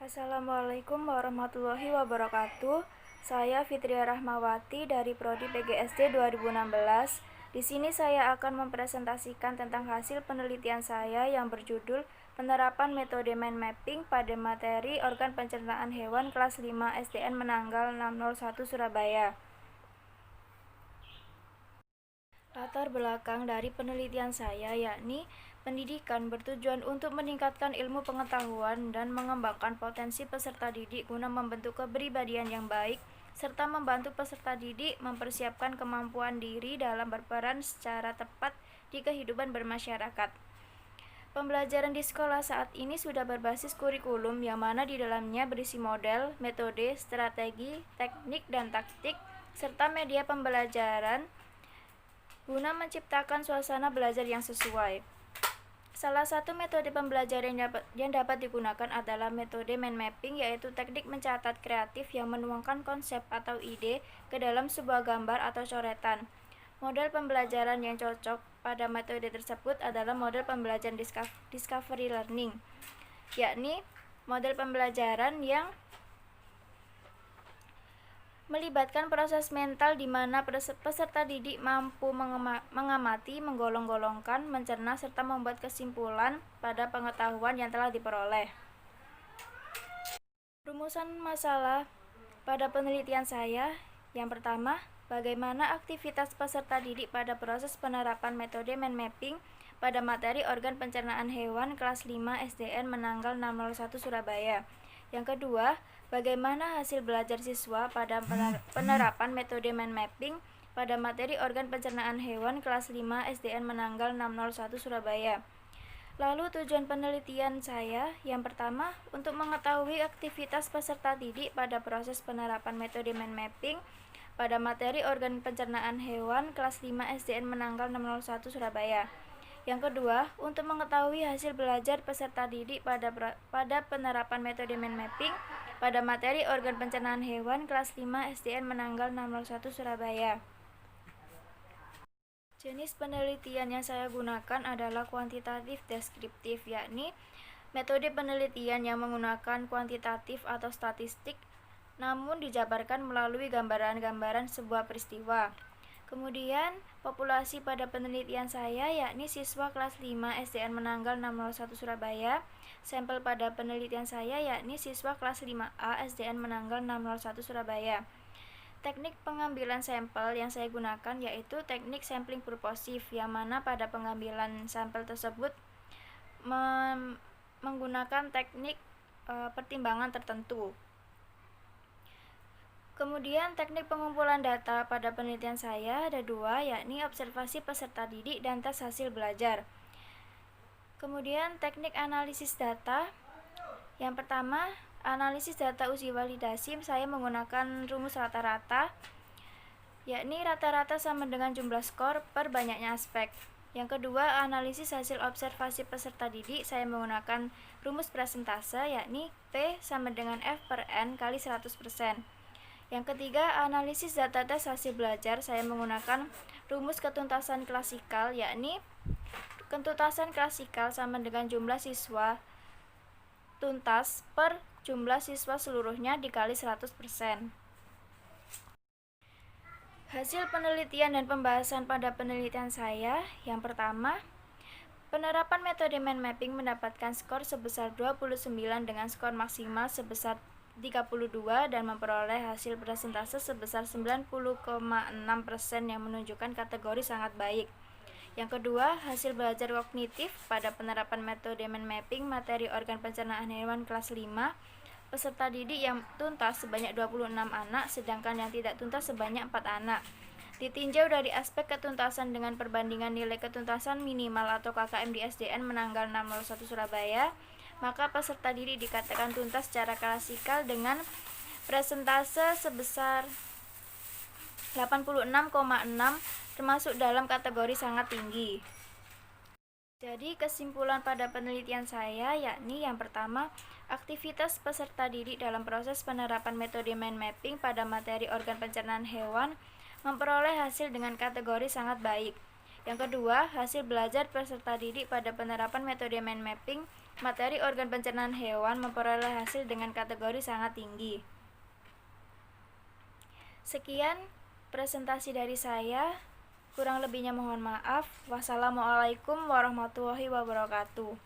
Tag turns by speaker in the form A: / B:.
A: Assalamualaikum warahmatullahi wabarakatuh. Saya Fitria Rahmawati dari Prodi PGSD 2016. Di sini saya akan mempresentasikan tentang hasil penelitian saya yang berjudul Penerapan Metode Mind Mapping pada materi organ pencernaan hewan kelas 5 SDN Menanggal 601 Surabaya. Latar belakang dari penelitian saya yakni pendidikan bertujuan untuk meningkatkan ilmu pengetahuan dan mengembangkan potensi peserta didik guna membentuk kepribadian yang baik, serta membantu peserta didik mempersiapkan kemampuan diri dalam berperan secara tepat di kehidupan bermasyarakat. Pembelajaran di sekolah saat ini sudah berbasis kurikulum yang mana di dalamnya berisi model, metode, strategi, teknik, dan taktik, serta media pembelajaran guna menciptakan suasana belajar yang sesuai. Salah satu metode pembelajaran yang dapat digunakan adalah metode mind mapping, yaitu teknik mencatat kreatif yang menuangkan konsep atau ide ke dalam sebuah gambar atau coretan. Model pembelajaran yang cocok pada metode tersebut adalah model pembelajaran discovery learning, yakni model pembelajaran yang melibatkan proses mental di mana peserta didik mampu mengamati, menggolong-golongkan, mencerna, serta membuat kesimpulan pada pengetahuan yang telah diperoleh. Rumusan masalah pada penelitian saya, yang pertama, bagaimana aktivitas peserta didik pada proses penerapan metode mind mapping pada materi organ pencernaan hewan kelas 5 SDN Menanggal 601 Surabaya. Yang kedua, bagaimana hasil belajar siswa pada penerapan metode mind mapping pada materi organ pencernaan hewan kelas 5 SDN Menanggal 601 Surabaya. Lalu tujuan penelitian saya, yang pertama, untuk mengetahui aktivitas peserta didik pada proses penerapan metode mind mapping pada materi organ pencernaan hewan kelas 5 SDN Menanggal 601 Surabaya. Yang kedua, untuk mengetahui hasil belajar peserta didik pada penerapan metode mind mapping pada materi organ pencernaan hewan kelas 5 SDN Menanggal 601 Surabaya. Jenis penelitian yang saya gunakan adalah kuantitatif deskriptif, yakni metode penelitian yang menggunakan kuantitatif atau statistik namun dijabarkan melalui gambaran-gambaran sebuah peristiwa. Kemudian, populasi pada penelitian saya yakni siswa kelas 5 SDN Menanggal 601 Surabaya. Sampel pada penelitian saya yakni siswa kelas 5A SDN Menanggal 601 Surabaya. Teknik pengambilan sampel yang saya gunakan yaitu teknik sampling purposif, yang mana pada pengambilan sampel tersebut menggunakan teknik pertimbangan tertentu. Kemudian teknik pengumpulan data pada penelitian saya ada dua, yakni observasi peserta didik dan tes hasil belajar. Kemudian teknik analisis data, yang pertama analisis data uji validasi, saya menggunakan rumus rata-rata, yakni rata-rata sama dengan jumlah skor per banyaknya aspek. Yang kedua, analisis hasil observasi peserta didik, saya menggunakan rumus presentase, yakni P sama dengan F per N kali 100%. Yang ketiga, analisis data tes hasil belajar, saya menggunakan rumus ketuntasan klasikal, yakni ketuntasan klasikal sama dengan jumlah siswa tuntas per jumlah siswa seluruhnya dikali 100%. Hasil penelitian dan pembahasan pada penelitian saya, yang pertama, penerapan metode mind mapping mendapatkan skor sebesar 29 dengan skor maksimal sebesar 32 dan memperoleh hasil persentase sebesar 90,6% yang menunjukkan kategori sangat baik. Yang kedua, hasil belajar kognitif pada penerapan metode mind mapping materi organ pencernaan hewan kelas 5 peserta didik yang tuntas sebanyak 26 anak, sedangkan yang tidak tuntas sebanyak 4 anak. Ditinjau dari aspek ketuntasan dengan perbandingan nilai ketuntasan minimal atau KKM di SDN Menanggal 601 Surabaya, maka peserta didik dikatakan tuntas secara klasikal dengan persentase sebesar 86,6 termasuk dalam kategori sangat tinggi. Jadi kesimpulan pada penelitian saya yakni yang pertama, aktivitas peserta didik dalam proses penerapan metode mind mapping pada materi organ pencernaan hewan memperoleh hasil dengan kategori sangat baik. Yang kedua, hasil belajar peserta didik pada penerapan metode mind mapping materi organ pencernaan hewan memperoleh hasil dengan kategori sangat tinggi. Sekian presentasi dari saya. Kurang lebihnya mohon maaf. Wassalamualaikum warahmatullahi wabarakatuh.